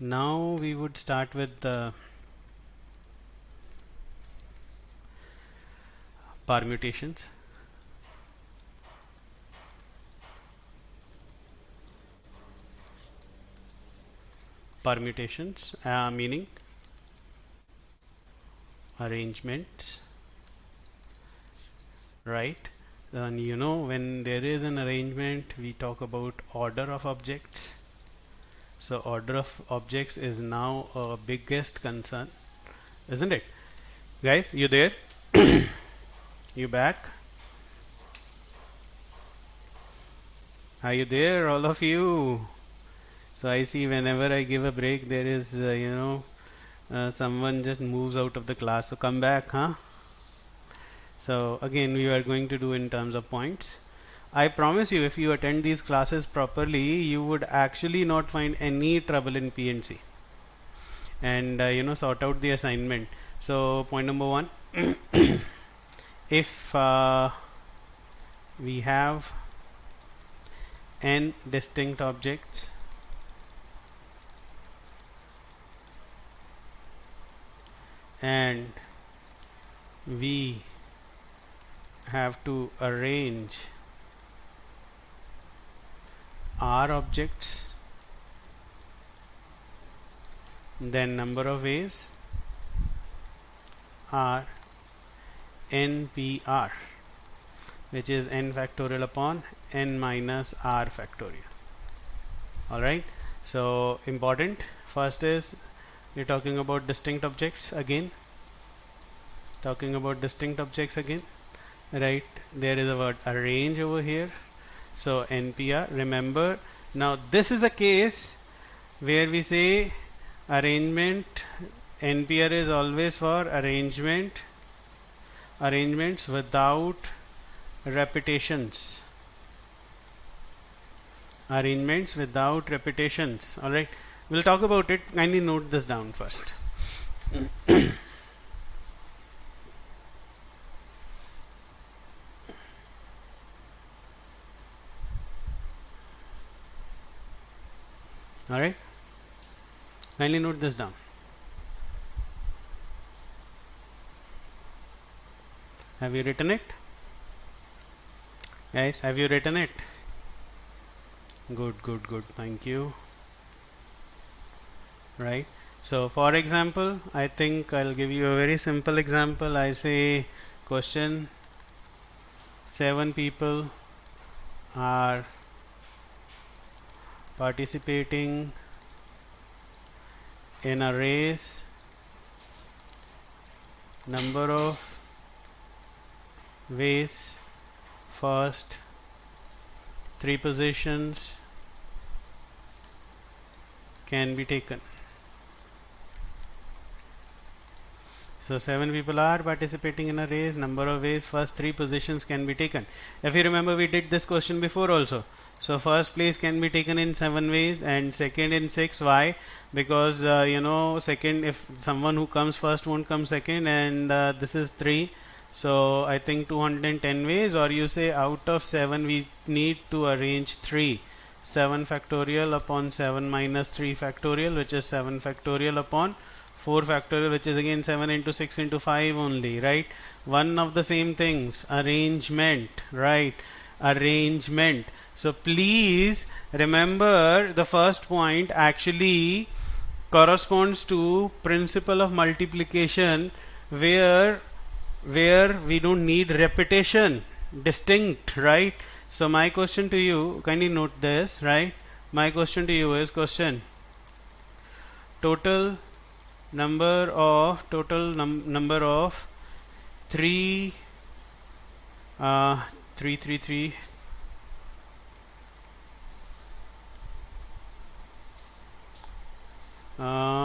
Now we would start with the permutations. Permutations meaning arrangements, right? And you know, when there is an arrangement, we talk about order of objects. So order of objects is now a biggest concern, isn't it? Guys, you there? You back? Are you there, all of you? So I see whenever I give a break, there is, someone just moves out of the class. So come back, huh? So again, we are going to do in terms of points. I promise you, if you attend these classes properly, you would actually not find any trouble in PNC, and sort out the assignment. So point number one, if we have n distinct objects and we have to arrange R objects, then number of ways are NPR, which is n factorial upon n minus r factorial. Alright, so important. First is we're talking about distinct objects again. Right, there is a word arrange over here. So NPR, remember, now this is a case where we say arrangement. NPR is always for arrangements without repetitions. Alright, we'll talk about it. Kindly note this down first. Alright, kindly note this down. Have you written it? Guys, have you written it? Good. Thank you. Right. So for example, I think I'll give you a very simple example. I say question, 7 people are participating in a race. Number of ways, first 3 positions can be taken. So 7 people are participating in a race, number of ways, first 3 positions can be taken. If you remember, we did this question before also. So first place can be taken in 7 ways and second in 6. Why? Because second, if someone who comes first won't come second, and this is 3. So I think 210 ways, or you say out of 7 we need to arrange 3. 7 factorial upon 7 minus 3 factorial, which is 7 factorial upon 4 factorial, which is again 7 into 6 into 5 only, right? One of the same things, arrangement, right? Arrangement. So please remember, the first point actually corresponds to principle of multiplication, where we don't need repetition, distinct, right? So my question to you, kindly note this, right? My question to you is question, total number of 3 3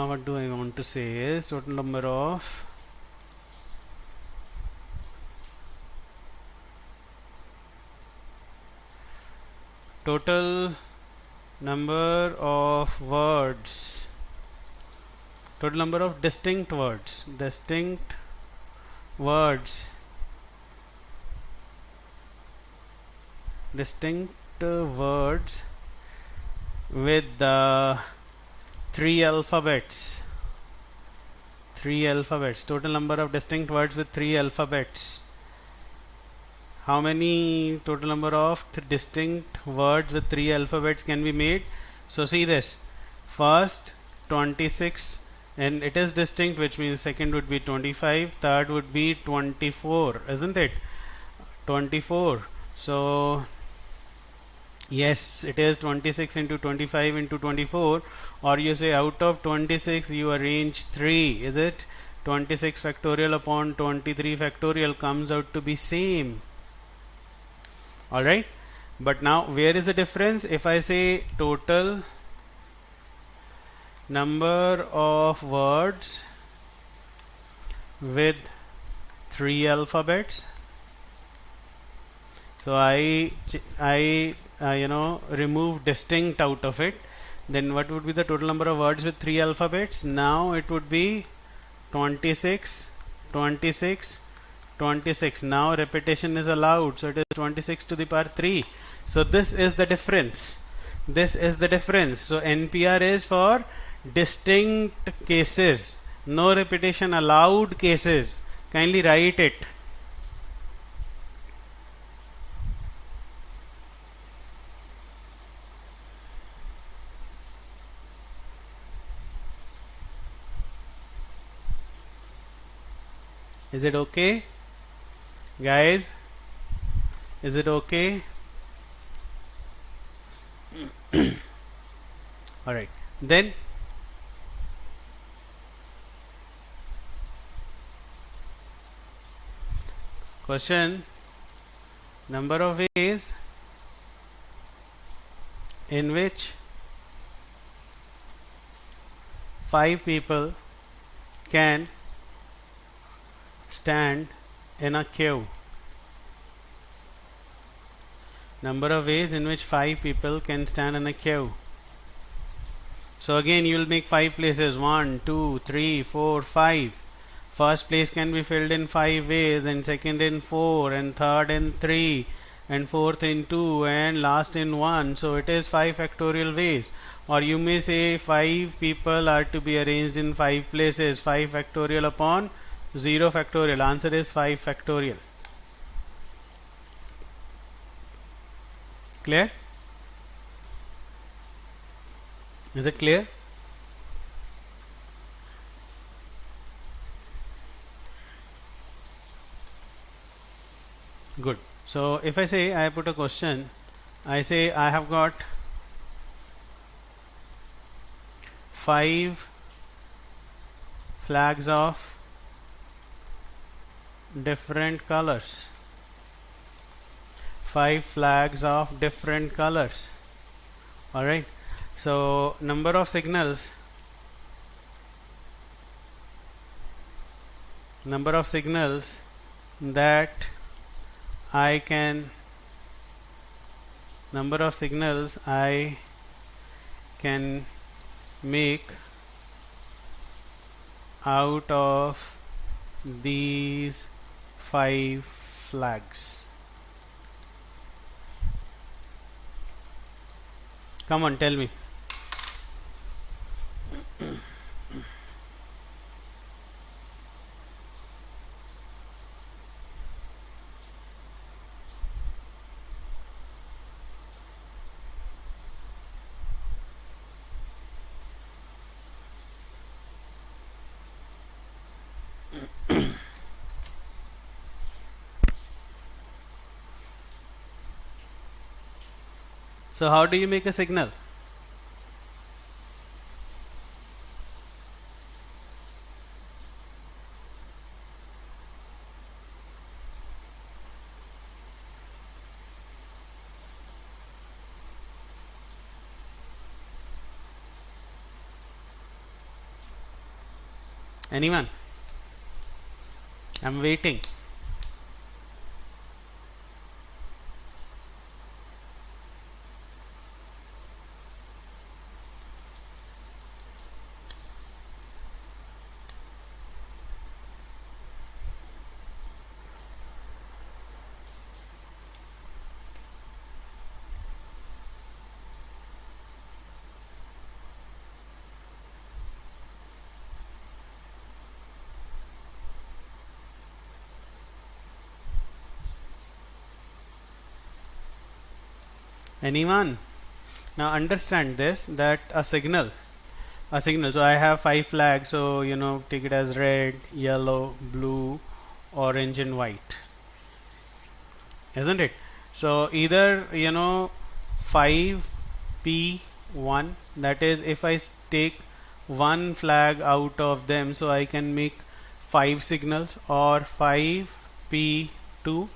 what do I want to say is total number of words, total number of distinct words with the three alphabets. Three alphabets. Total number of distinct words with three alphabets. How many total number of distinct words with three alphabets can be made? So see this. First 26, and it is distinct, which means second would be 25, third would be 24, isn't it? 24. So yes, it is 26 into 25 into 24, or you say out of 26 you arrange 3, is it? 26 factorial upon 23 factorial comes out to be same. Alright, but now where is the difference? If I say total number of words with 3 alphabets, so I remove distinct out of it, then what would be the total number of words with 3 alphabets? Now it would be 26, 26, 26. Now repetition is allowed, so it is 26 to the power 3. So this is the difference. This is the difference. So NPR is for distinct cases, no repetition allowed cases. Kindly write it. Is it okay, guys? Is it okay? All right, then question, number of ways in which 5 people can stand in a queue. Number of ways in which 5 people can stand in a queue. So again you will make 5 places, 1, 2, 3, 4, 5. First place can be filled in 5 ways, and second in 4, and third in 3, and fourth in 2, and last in 1. So it is 5 factorial ways. Or you may say 5 people are to be arranged in 5 places. 5 factorial upon 0 factorial. Answer is 5 factorial. Clear? Is it clear? Good. So if I say I put a question, I say I have got 5 flags of different colors. 5 flags of different colors. Alright. So number of signals that I can make out of these 5 flags. Come on, tell me. So how do you make a signal? Anyone? I'm waiting. Anyone? Now understand this, that a signal, so I have 5 flags, so take it as red, yellow, blue, orange and white, isn't it? So either 5p1, that is if I take one flag out of them, so I can make 5 signals, or 5p2,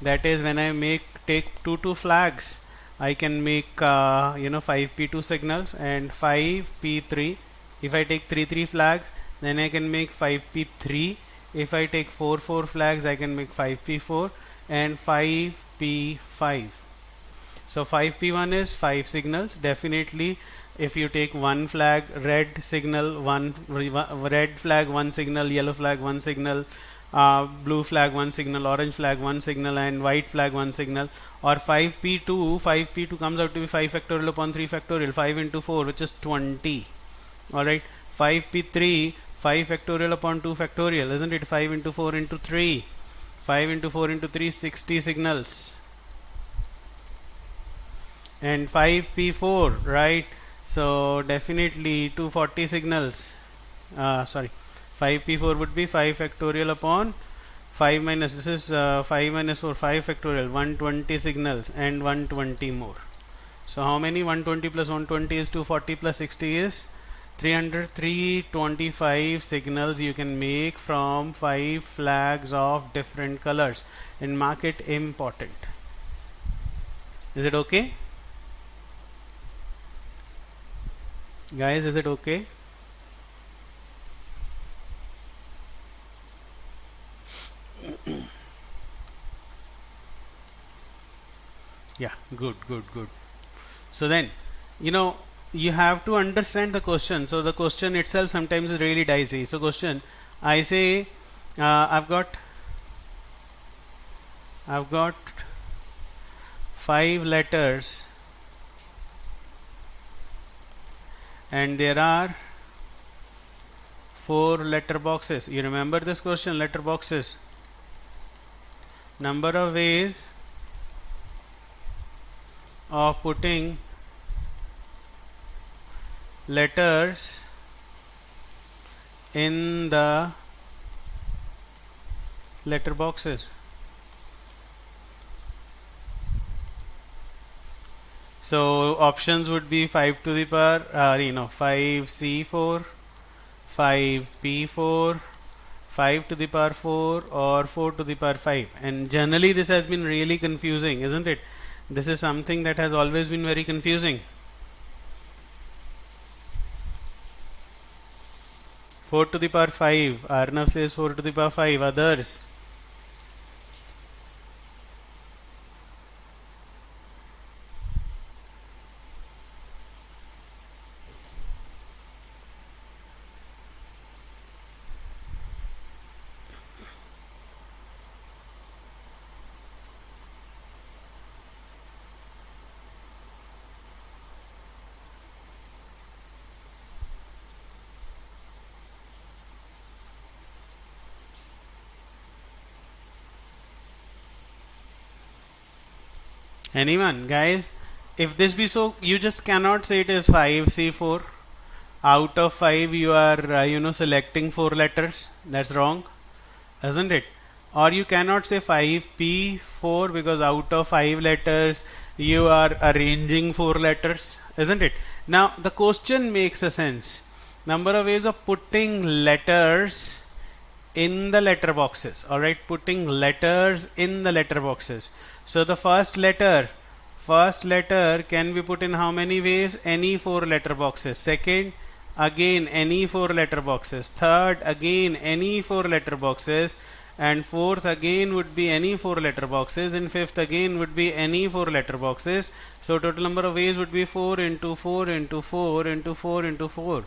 that is when I take two flags, I can make 5p2 signals, and 5p3, if I take three flags, then I can make 5p3. If I take four flags, I can make 5p4 and 5p5. So 5p1 is 5 signals. Definitely if you take one flag, red signal, red flag, one signal, yellow flag, one signal, blue flag, one signal, orange flag, one signal, and white flag, one signal, or 5p2 comes out to be 5 factorial upon 3 factorial, 5 into 4, which is 20. Alright, 5p3, 5 factorial upon 2 factorial, isn't it? 5 into 4 into 3, 5 into 4 into 3, 60 signals. And 5p4, right? So definitely 240 signals. Sorry, 5p4 would be 5 factorial upon 5 minus, this is 5 minus 4, 5 factorial, 120 signals and 120 more. So how many? 120 plus 120 is 240 plus 60 is 300. 325 signals you can make from 5 flags of different colors, and mark it important. Is it okay? Guys, is it okay? Yeah, good. So then, you have to understand the question. So the question itself sometimes is really dicey. So question, I say, I've got 5 letters, and there are 4 letter boxes. You remember this question, letter boxes. Number of ways of putting letters in the letter boxes. So options would be 5 to the power 5c4, 5p4, 5 to the power 4, or 4 to the power 5. And generally this has been really confusing, isn't it? This is something that has always been very confusing. 4 to the power 5. Arnav says 4 to the power 5. Others? Anyone? Guys, if this be so, you just cannot say it is 5c4. Out of 5 you are selecting 4 letters. That's wrong, isn't it? Or you cannot say 5p4 because out of 5 letters you are arranging 4 letters, isn't it? Now the question makes a sense. Number of ways of putting letters in the letter boxes. Alright, putting letters in the letter boxes. So the first letter can be put in how many ways? Any 4 letter boxes. Second, again any 4 letter boxes. Third, again any 4 letter boxes. And fourth again would be any 4 letter boxes, and fifth again would be any 4 letter boxes. So total number of ways would be 4 into 4 into 4 into 4 into 4,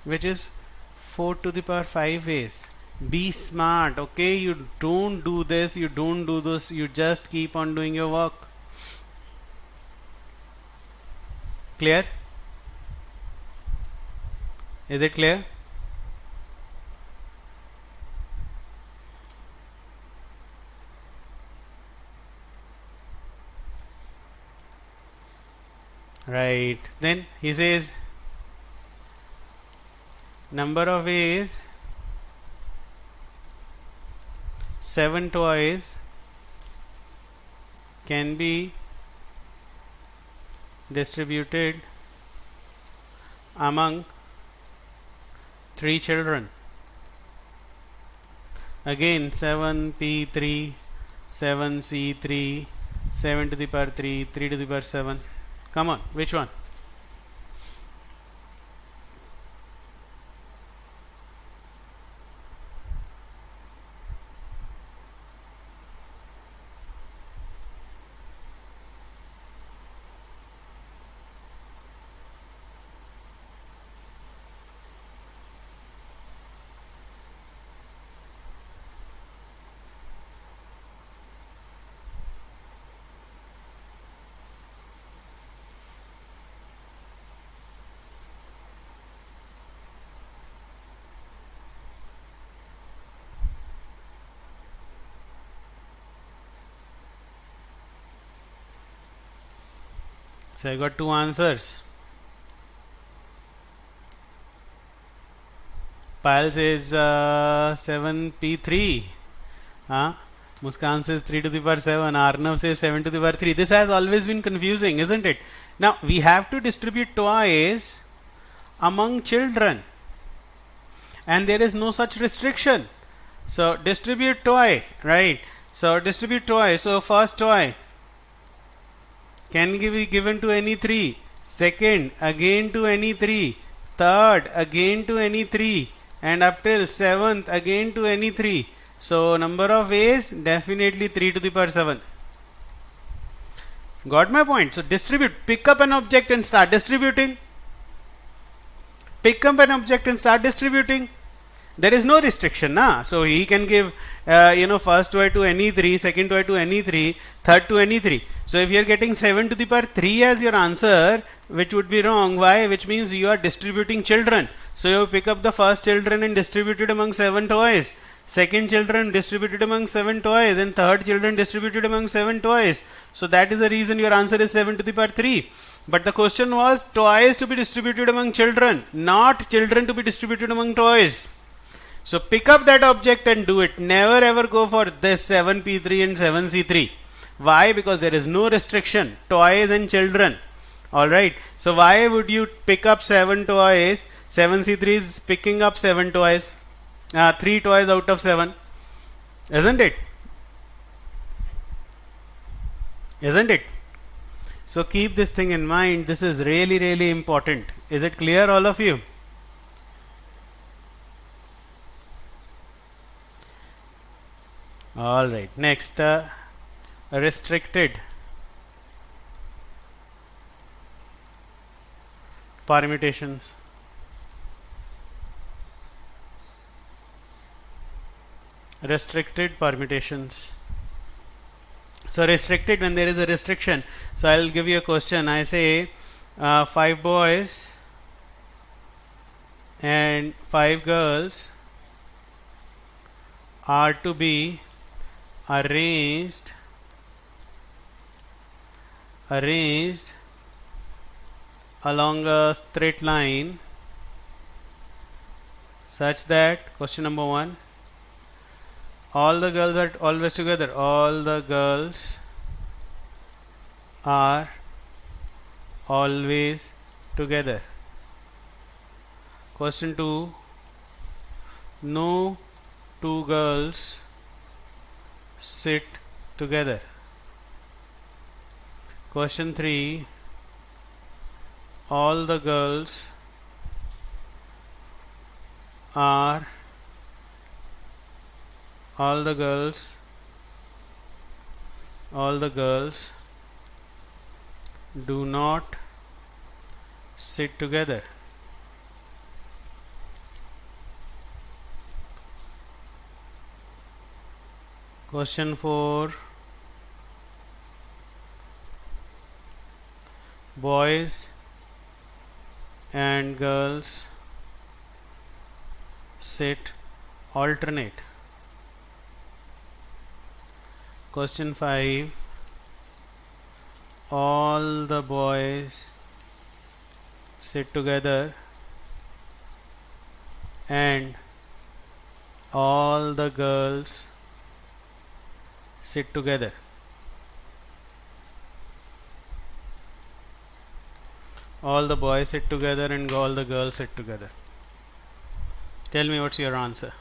which is 4 to the power 5 ways. Be smart, okay? You don't do this, you don't do this, you just keep on doing your work. Clear? Is it clear? right? Then he says number of ways 7 toys can be distributed among 3 children. Again 7p3, 7c3, 7 to the power 3, 3 to the power 7. Come on, which one? So I got 2 answers. Payal says 7p3. Muskan says 3 to the power 7. Arnav says 7 to the power 3. This has always been confusing, isn't it? Now we have to distribute toys among children, and there is no such restriction. So distribute toy, right? So distribute toy. So first toy can be given to any 3. Second again to any 3. Third again to any 3. And up till 7th again to any 3. So number of ways definitely 3 to the power 7. Got my point? So distribute. Pick up an object and start distributing. Pick up an object and start distributing. There is no restriction, na? So he can give first toy to any 3, second toy to any 3, third to any 3. So if you are getting 7 to the power 3 as your answer, which would be wrong. Why? Which means you are distributing children. So you pick up the first children and distribute it among 7 toys. Second children distributed among 7 toys, and third children distributed among 7 toys. So that is the reason your answer is 7 to the power 3. But the question was toys to be distributed among children, not children to be distributed among toys. So pick up that object and do it. Never ever go for this 7p3 and 7c3. Why? Because there is no restriction. Toys and children. Alright. So why would you pick up 7 toys? 7c3 is picking up 7 toys. 3 toys out of 7. Isn't it? Isn't it? So keep this thing in mind. This is really, really important. Is it clear, all of you? Alright, next restricted permutations. Restricted permutations. So restricted, when there is a restriction. So I will give you a question. I say 5 boys and 5 girls are to be arranged along a straight line such that, question number 1, all the girls are always together. All the girls are always together. Question 2, no 2 girls sit together. Question 3, all the girls do not sit together. Question 4, boys and girls sit alternate. Question 5, all the boys sit together and all the girls sit together. All the boys sit together and all the girls sit together. Tell me what's your answer.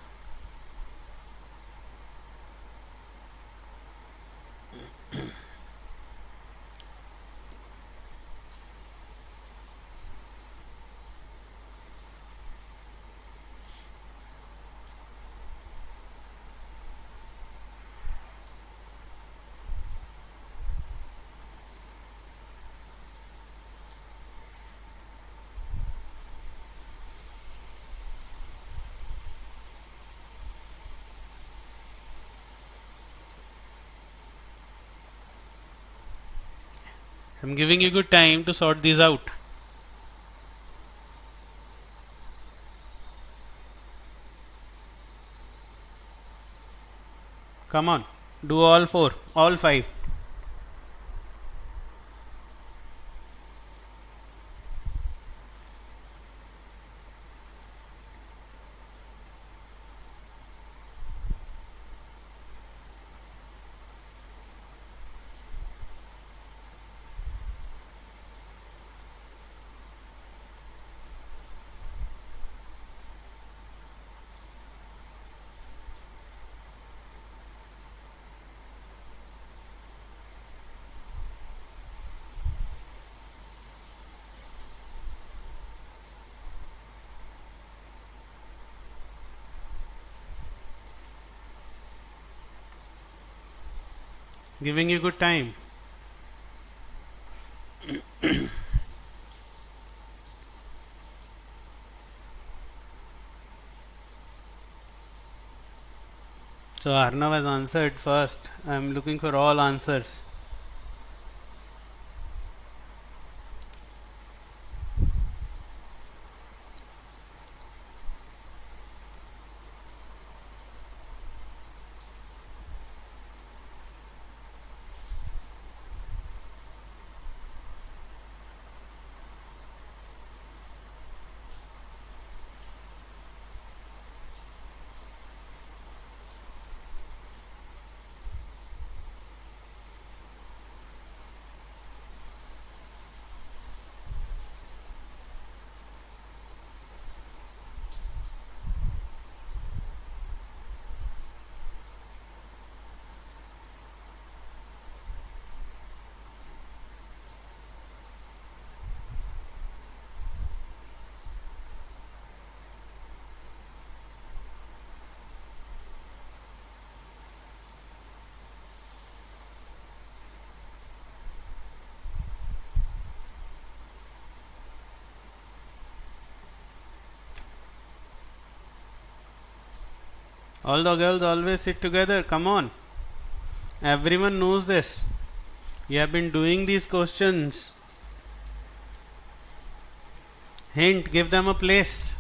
I'm giving you good time to sort these out. Come on, do all four, all five. Giving you good time. So Arnav has answered first. I am looking for all answers. All the girls always sit together. Come on. Everyone knows this. You have been doing these questions. Hint, give them a place.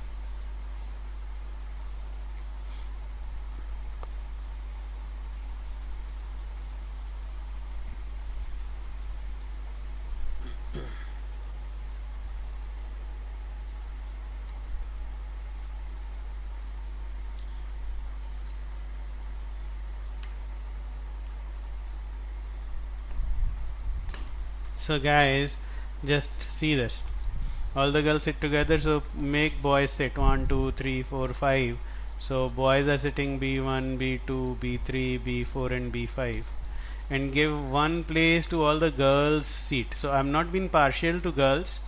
So guys, just see this. All the girls sit together, so make boys sit 1, 2, 3, 4, 5. So boys are sitting B1, B2, B3, B4 and B5, and give one place to all the girls seat. So I'm not being partial to girls.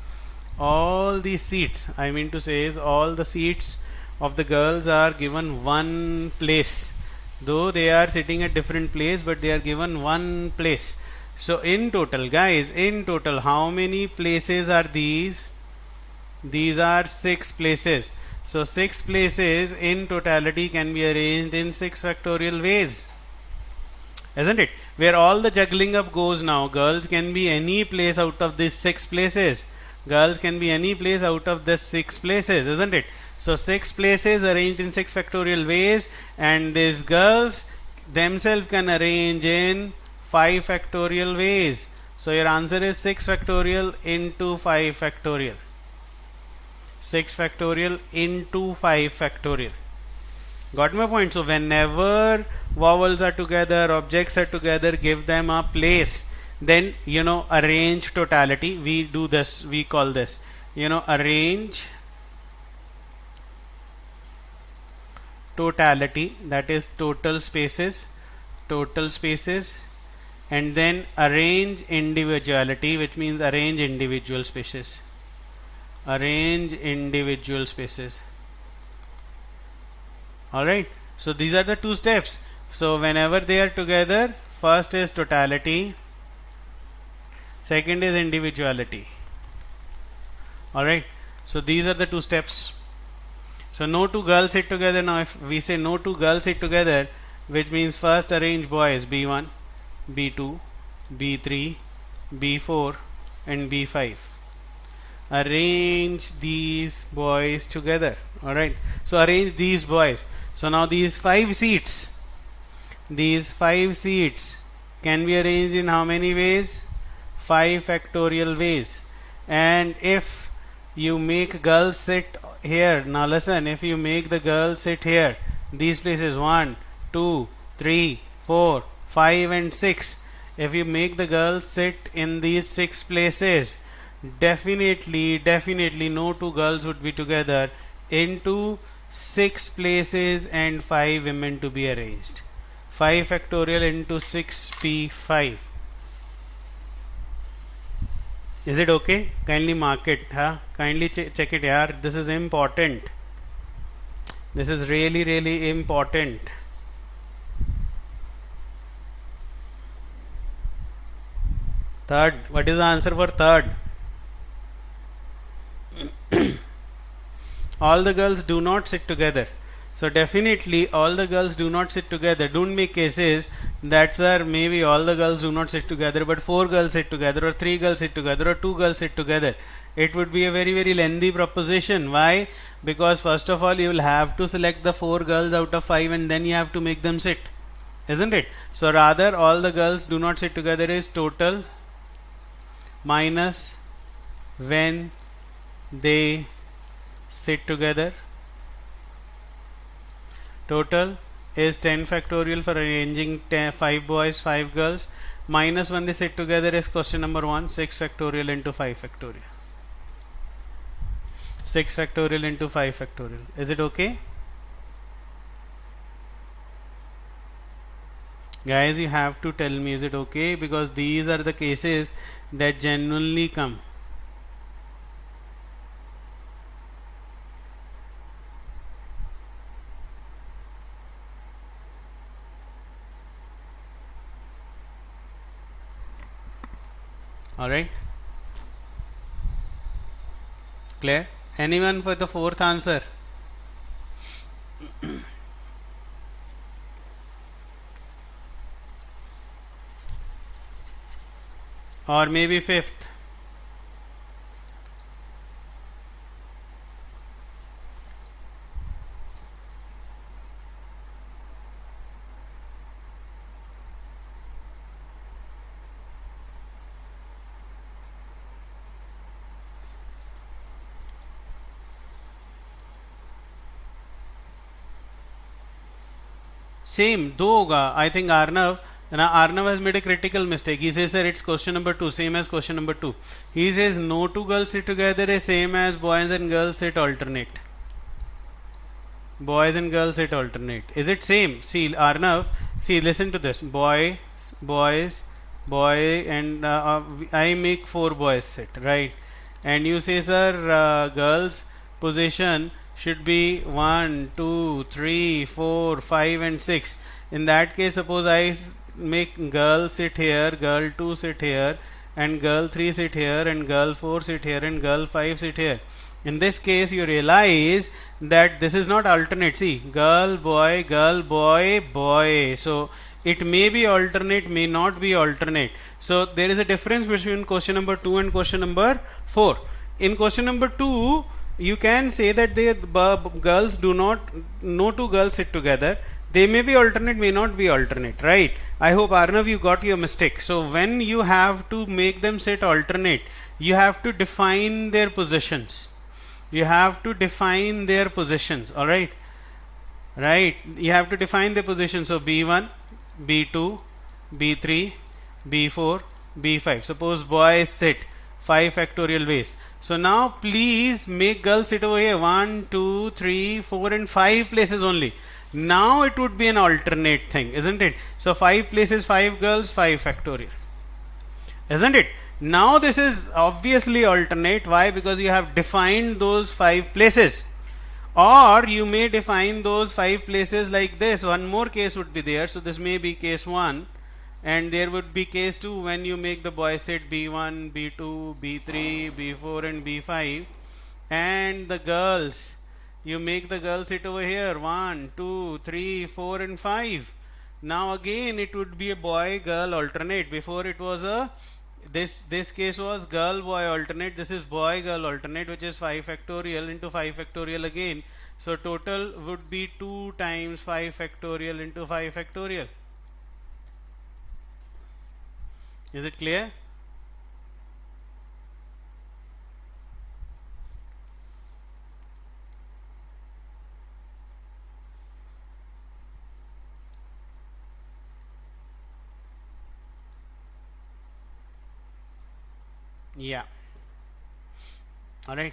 All the seats, I mean to say, is all the seats of the girls are given one place, though they are sitting at different place, but they are given one place. So in total, guys, in total, how many places are these? These are 6 places. So 6 places in totality can be arranged in 6 factorial ways, isn't it? Where all the juggling up goes now, girls can be any place out of these 6 places. Girls can be any place out of the 6 places, isn't it? So 6 places arranged in 6 factorial ways, and these girls themselves can arrange in 5 factorial ways. So your answer is 6 factorial into 5 factorial. 6 factorial into 5 factorial. Got my point? So whenever vowels are together, objects are together, give them a place, then arrange totality. We do this, we call this arrange totality, that is total spaces, and then arrange individuality, which means arrange individual spaces. Alright, so these are the two steps. So whenever they are together, first is totality, second is individuality. Alright, so these are the two steps. So no two girls sit together. Now if we say no two girls sit together, which means first arrange boys B1, B2, B3, B4 and B5. Arrange these boys together. Alright, so arrange these boys. So now these 5 seats can be arranged in how many ways? 5 factorial ways. And if you make girls sit here, now listen, if you make the girls sit here, these places 1, 2, 3, 4, 5 and 6, if you make the girls sit in these 6 places, definitely no two girls would be together into 6 places and 5 women to be arranged. 5 factorial into 6p5. Is it okay? Kindly mark it, huh? Kindly check it, yaar. This is important. This is really important. Third, what is the answer for third? All the girls do not sit together. So definitely all the girls do not sit together. Don't make cases that sir maybe all the girls do not sit together but 4 girls sit together or 3 girls sit together or 2 girls sit together. It would be a very lengthy proposition. Why? Because first of all you will have to select the 4 girls out of 5 and then you have to make them sit. Isn't it? So rather all the girls do not sit together is total minus when they sit together. Total is 10 factorial for arranging 5 boys, 5 girls, minus when they sit together is question number 1, 6 factorial into 5 factorial. 6 factorial into 5 factorial. Is it okay? Guys, you have to tell me, is it okay? Because these are the cases that genuinely come. Alright. Clear? Anyone for the fourth answer? Or maybe fifth? Same, दो होगा. I think Arnav has made a critical mistake. He says, sir, it's question number 2, same as question number 2. He says no two girls sit together is same as boys and girls sit alternate. Boys and girls sit alternate. Is it same? See, Arnav, see, listen to this. Boy, and I make 4 boys sit, right? And you say, sir, girls position should be 1, 2, 3, 4, 5 and 6. In that case, suppose I make girl sit here, girl 2 sit here, and girl 3 sit here, and girl 4 sit here, and girl 5 sit here. In this case, you realize that this is not alternate. See, girl, boy, boy. So it may be alternate, may not be alternate. So there is a difference between question number 2 and question number 4. In question number 2, you can say that girls do not, no two girls sit together. They may be alternate, may not be alternate, right? I hope, Arnav, you got your mistake. So when you have to make them sit alternate, you have to define their positions. you have to define their positions. All right, right, you have to define the position. So b1, b2, b3, b4, b5. Suppose boys sit 5 factorial ways. So now please make girls sit over here 1, 2, 3, 4 and 5 places only. Now it would be an alternate thing, isn't it? So 5 places, 5 girls, 5 factorial, isn't it? Now this is obviously alternate. Why? Because you have defined those 5 places. Or you may define those 5 places like this. One more case would be there. So this may be case 1, and there would be case 2 when you make the boy sit b1, b2, b3, b4 and b5, and the girls, you make the girls sit over here 1, 2, 3, 4 and 5. Now again it would be a boy girl alternate. Before it was a this case was girl boy alternate. This is boy girl alternate, which is 5 factorial into 5 factorial again. So total would be 2 times 5 factorial into 5 factorial. Is it clear? Yeah. All right.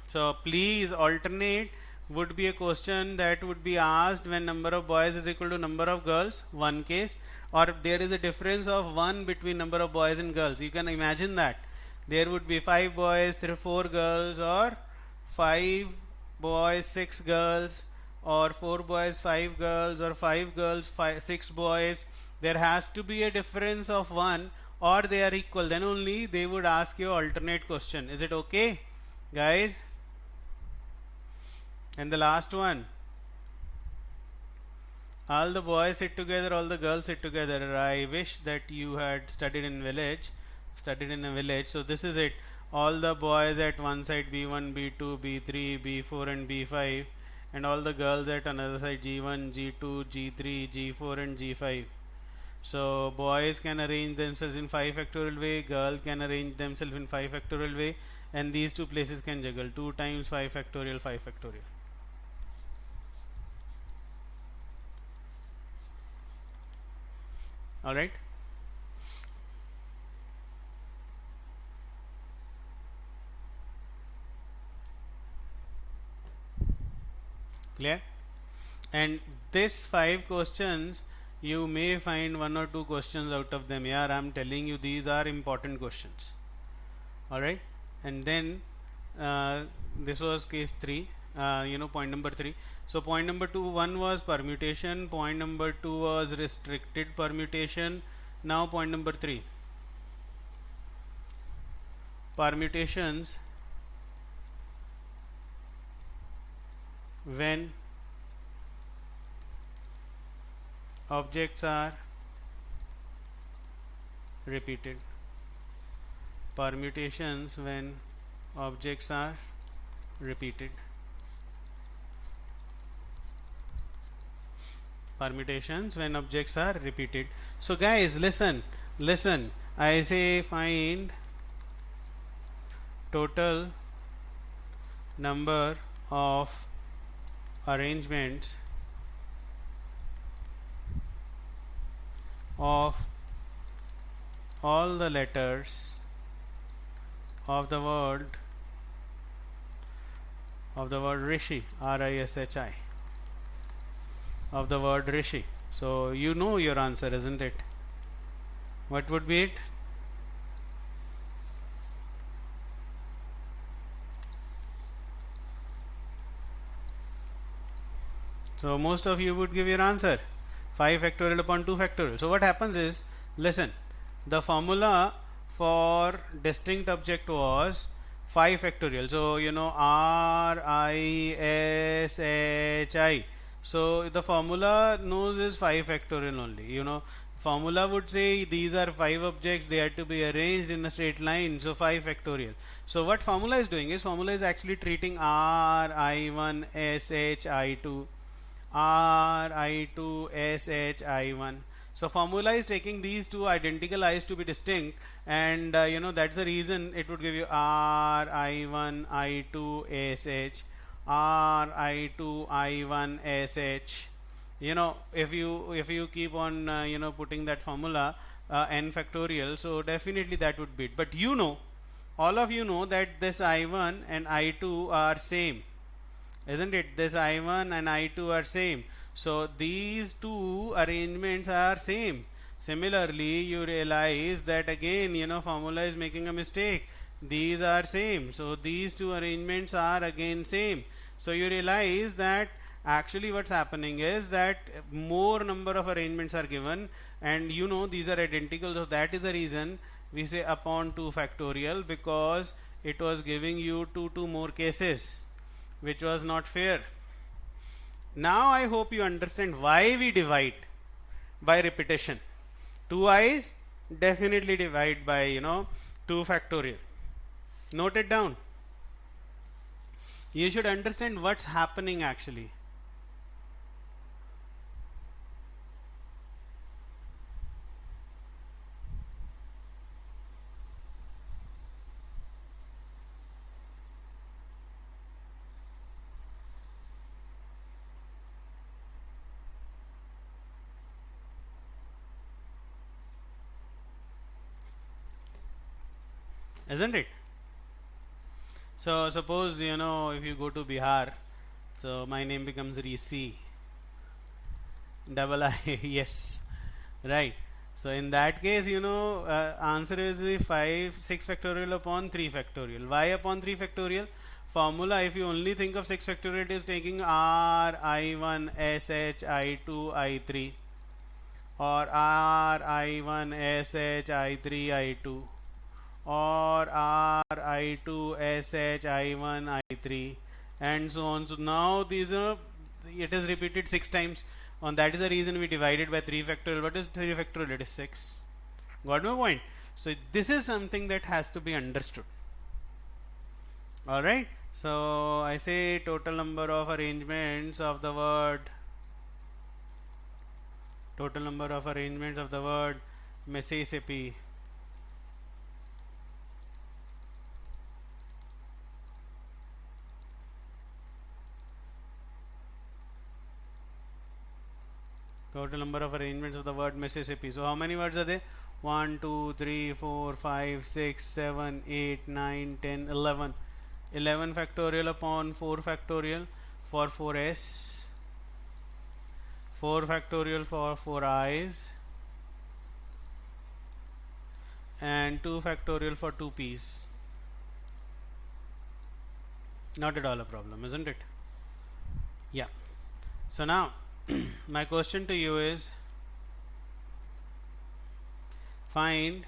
So please, alternate would be a question that would be asked when number of boys is equal to number of girls, one case, or if there is a difference of 1 between number of boys and girls. You can imagine that there would be 5 boys, 4 girls, or 5 boys, 6 girls, or 4 boys, 5 girls, or 5 girls, 6 boys. There has to be a difference of 1, or they are equal. Then only they would ask you alternate question. Is it okay, guys? And the last one, all the boys sit together, all the girls sit together. I wish that you had studied in a village. So this is it. All the boys at one side b1, b2, b3, b4 and b5, and all the girls at another side g1, g2, g3, g4 and g5. So boys can arrange themselves in 5 factorial way, girl can arrange themselves in 5 factorial way, and these two places can juggle 2 times 5 factorial, 5 factorial. All right. Clear? And this 5 questions, you may find 1 or 2 questions out of them. Yeah, I'm telling you, these are important questions. All right. And then this was case 3. Point number 3. So point number 1 was permutation. Point number 2 was restricted permutation. Now point number 3, permutations when objects are repeated. Permutations when objects are repeated. Permutations when objects are repeated. So guys, listen. I say find total number of arrangements of all the letters of the word Rishi, R-I-S-H-I, of the word Rishi. So you know your answer, isn't it? What would be it? So most of you would give your answer 5 factorial upon 2 factorial. So what happens is, listen, the formula for distinct object was 5 factorial. So R-I-S-H-I. So the formula knows is 5 factorial only. Formula would say these are 5 objects, they are to be arranged in a straight line, so 5 factorial. So what formula is doing is, formula is actually treating R-I-1 S-H-I2, R-I2 S-H-I1. So formula is taking these two identical i's to be distinct, and that's the reason it would give you r I1 I2 ASH, r I2 I1 ASH. If you keep on putting that formula, n factorial, so definitely that would beat. But all of you know that this I1 and I2 are same, isn't it? This I1 and I2 are same, so these two arrangements are same. Similarly, you realize that again, formula is making a mistake. These are same, so these two arrangements are again same. So you realize that actually what's happening is that more number of arrangements are given, and these are identical, so that is the reason we say upon 2 factorial, because it was giving you two more cases, which was not fair. Now I hope you understand why we divide by repetition. 2 i's definitely divide by 2 factorial. Note it down. You should understand what's happening actually. Isn't it? So suppose if you go to Bihar, so my name becomes Risi, double I. Yes, right. So in that case, answer is the 5 6 factorial upon 3 factorial. Why upon 3 factorial? Formula, if you only think of 6 factorial, it is taking r I1 sh I2 I3, or r I1 sh I3 I2, or r I2 sh I1 I3, and so on. So now these are, it is repeated 6 times, and that is the reason we divided by 3 factorial. What is 3 factorial? It is 6. Got my point? So this is something that has to be understood. Alright, so I say total number of arrangements of the word, Mississippi. Total number of arrangements of the word Mississippi. So how many words are there? 1, 2, 3, 4, 5, 6, 7, 8, 9, 10, 11. 11 factorial upon 4 factorial for 4s, 4 factorial for 4i's, and 2 factorial for 2p's. Not at all a problem, isn't it? Yeah. So now my question to you is, find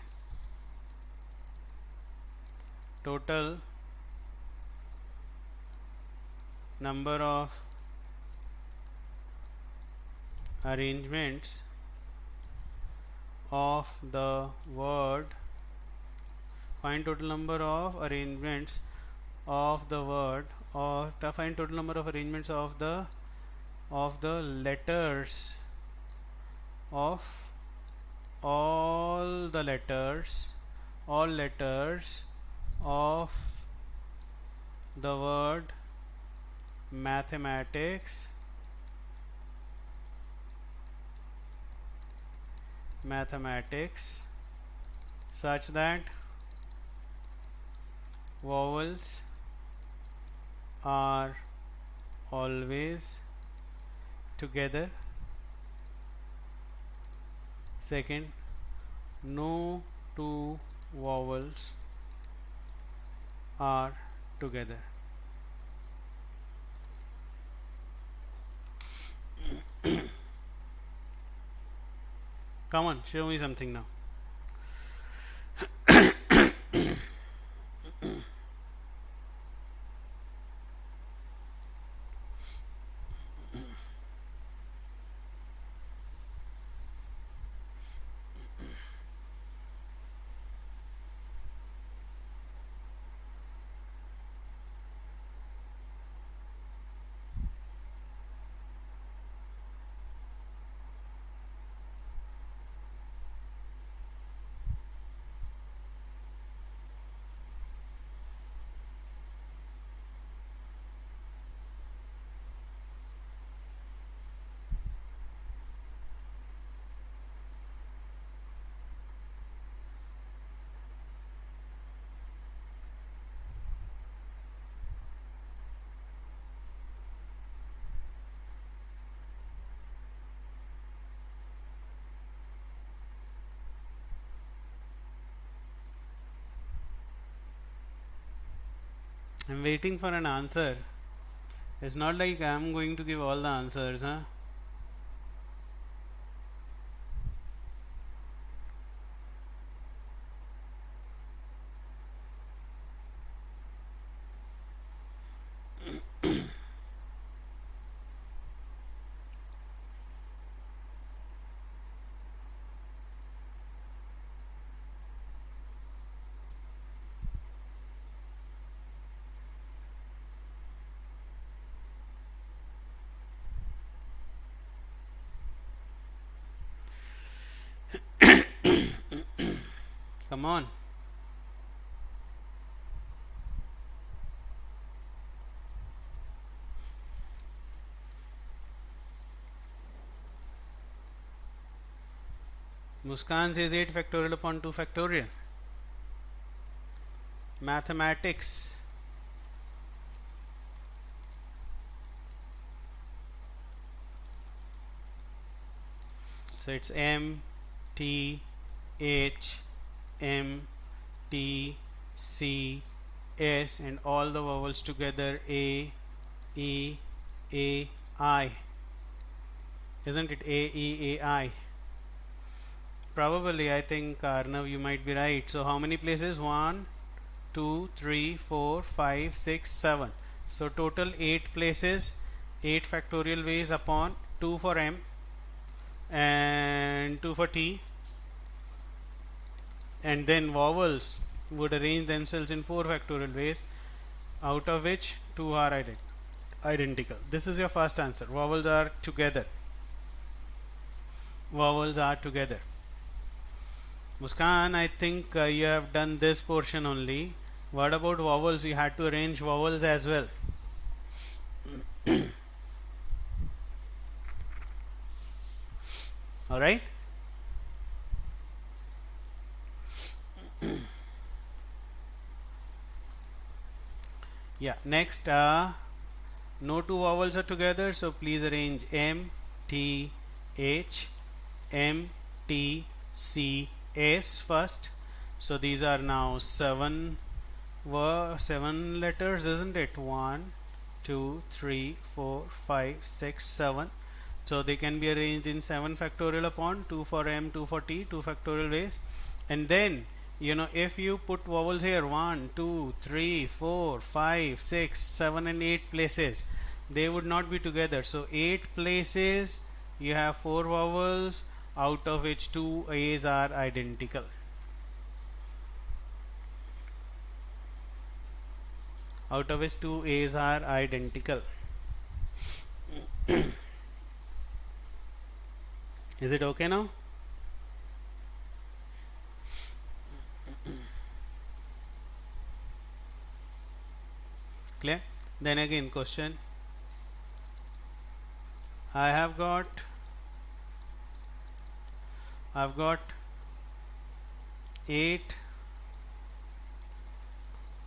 total number of arrangements of the word, find total number of arrangements of the word, or to find total number of arrangements of the letters of all the letters, all letters of the word mathematics, such that vowels are always together. Second, no two vowels are together. Come on, show me something now. I'm waiting for an answer. It's not like I'm going to give all the answers, huh? Come on. Muskan says 8 factorial upon 2 factorial. Mathematics. So it's M, T, H, M, T, C, S, and all the vowels together A, E, A, I. Isn't it A, E, A, I? Probably, I think, Arnav, you might be right. So how many places? 1, 2, 3, 4, 5, 6, 7. So total 8 places, 8 factorial ways upon 2 for M and 2 for T, and then vowels would arrange themselves in 4 factorial ways, out of which 2 are identical. This is your first answer. Vowels are together. Vowels are together. Muskan, I think you have done this portion only. What about vowels? You had to arrange vowels as well. Alright? Yeah, next, no two vowels are together, so please arrange M, T, H, M, T, C, S first. So these are now 7 letters, isn't it? 1, 2, 3, 4, 5, 6, 7. So they can be arranged in 7 factorial upon 2 for M, 2 for T, 2 factorial ways. And then, if you put vowels here 1, 2, 3, 4, 5, 6, 7, and 8 places, they would not be together. So 8 places you have 4 vowels, out of which 2 A's are identical. Out of which 2 A's are identical. Is it okay now? Clear? Then again, question. I have got I've got 8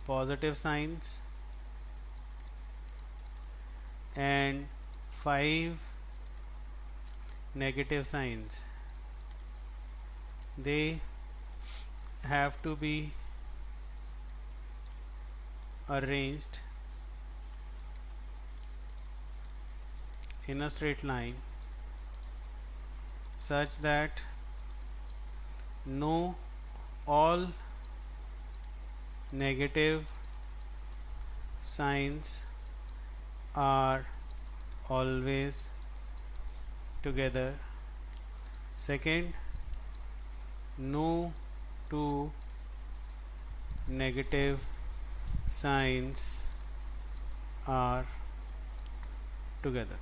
positive signs and 5 negative signs. They have to be arranged in a straight line such that no all negative signs are always together. Second, no two negative signs are together.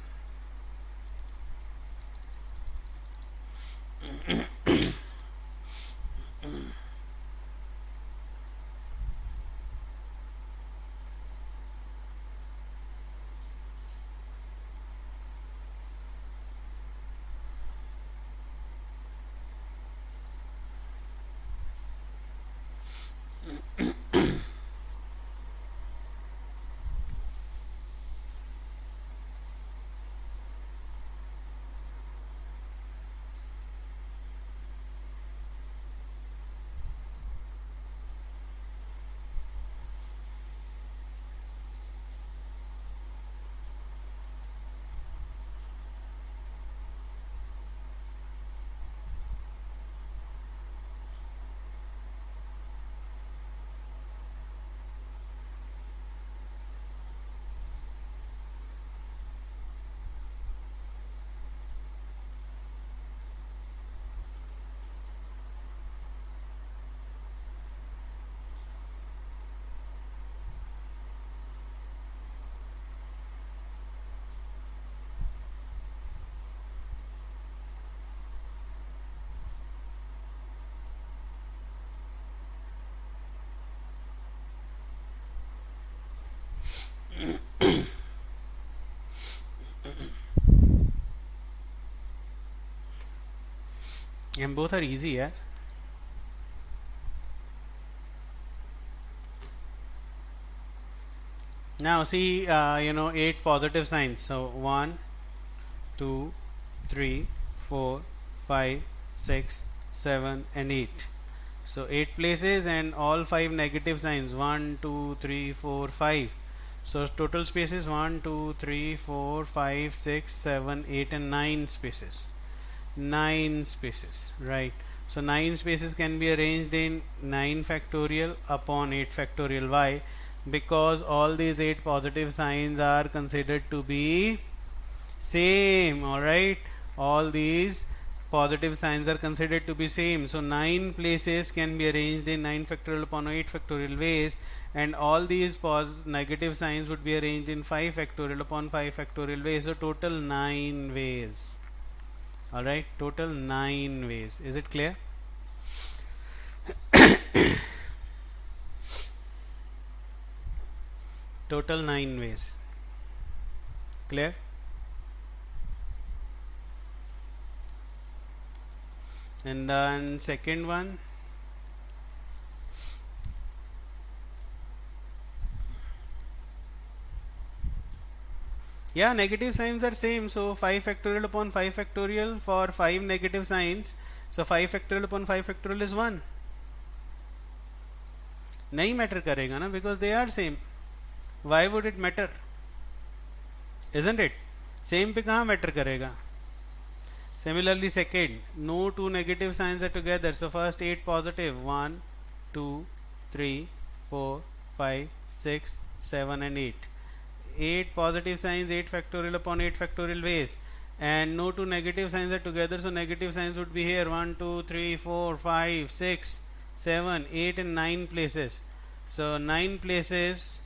and both are easy, yeah. Now see, 8 positive signs. So 1, 2, 3, 4, 5, 6, 7 and 8. So 8 places and all 5 negative signs, 1, 2, 3, 4, 5. So total spaces 1, 2, 3, 4, 5, 6, 7, 8 and 9 spaces. 9 spaces, right? So 9 spaces can be arranged in 9 factorial upon 8 factorial. Why? Because all these 8 positive signs are considered to be same. Alright, all these positive signs are considered to be same, so 9 places can be arranged in 9 factorial upon 8 factorial ways, and all these negative signs would be arranged in 5 factorial upon 5 factorial ways, so total 9 ways. Alright, total 9 ways. Is it clear? Total 9 ways. Clear? And then second one, yeah, negative signs are same, so 5 factorial upon 5 factorial for 5 negative signs, so 5 factorial upon 5 factorial is 1. नहीं matter करेगा ना, because they are same. Why would it matter? Isn't it? Same पे कहाँ matter करेगा? Similarly, second, no two negative signs are together, so first 8 positive, 1, 2, 3, 4, 5, 6, 7 and 8. 8 positive signs, 8 factorial upon 8 factorial ways, and no two negative signs are together, so negative signs would be here 1, 2, 3, 4, 5, 6, 7, 8 and 9 places. So 9 places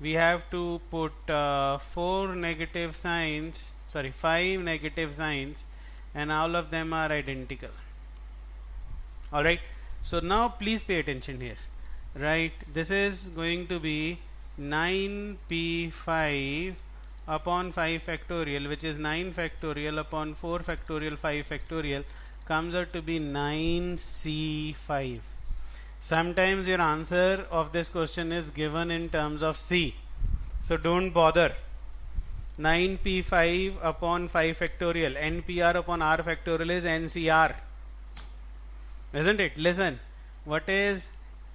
we have to put 4 negative signs, sorry, 5 negative signs, and all of them are identical. Alright, so now please pay attention here. Right, this is going to be 9p5 upon 5 factorial, which is 9 factorial upon 4 factorial 5 factorial, comes out to be 9c5. Sometimes your answer of this question is given in terms of c, so don't bother. 9p5 upon 5 factorial, npr upon r factorial is ncr, isn't it? Listen, what is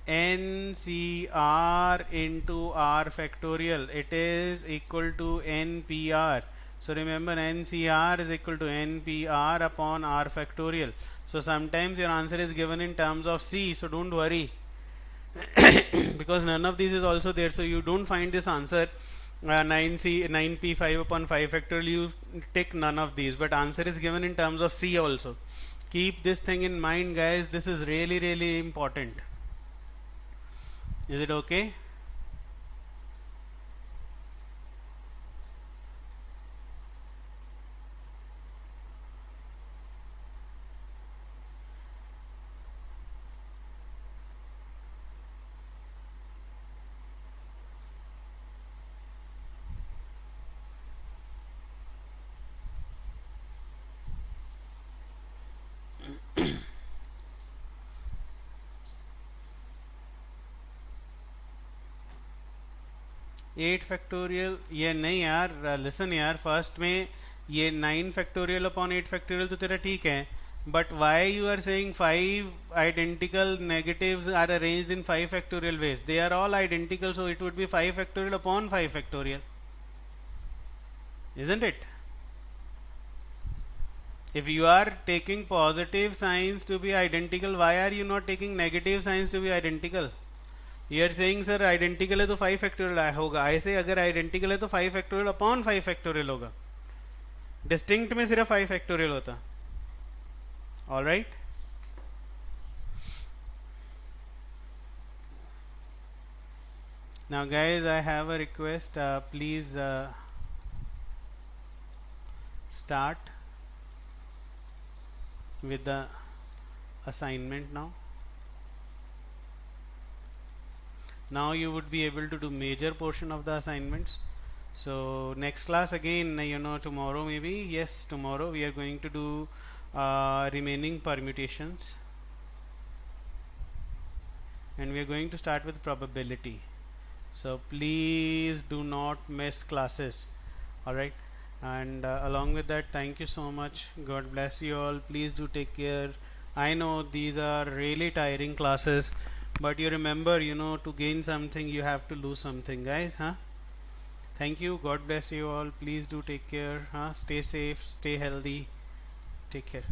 ncr into r factorial? It is equal to npr. So remember, ncr is equal to npr upon r factorial. So sometimes your answer is given in terms of c, so don't worry because none of these is also there, so you don't find this answer 9p5 upon 5 factorial, you take none of these, but answer is given in terms of c also. Keep this thing in mind, guys, this is really important. Is it okay? 8 factorial ये नहीं यार, listen यार, first में ये 9 factorial upon 8 factorial तो तेरा ठीक है, but why you are saying 5 identical negatives are arranged in 5 factorial ways? They are all identical, so it would be 5 factorial upon 5 factorial, isn't it? If you are taking positive signs to be identical, why are you not taking negative signs to be identical? You are saying sir identical है तो 5 factorial होगा, ऐसे अगर identical है तो 5 factorial upon 5 factorial होगा, distinct में सिर्फ 5 फैक्टोरियल होता. Alright, now guys, I have a request, please start with the assignment now. Now you would be able to do major portion of the assignments. So next class again, tomorrow maybe, yes, tomorrow we are going to do remaining permutations, and we are going to start with probability. So please do not miss classes. Alright, and along with that, thank you so much. God bless you all. Please do take care. I know these are really tiring classes, but you remember, to gain something you have to lose something, guys, huh? Thank you. God bless you all. Please do take care, huh? Stay safe, stay healthy. Take care.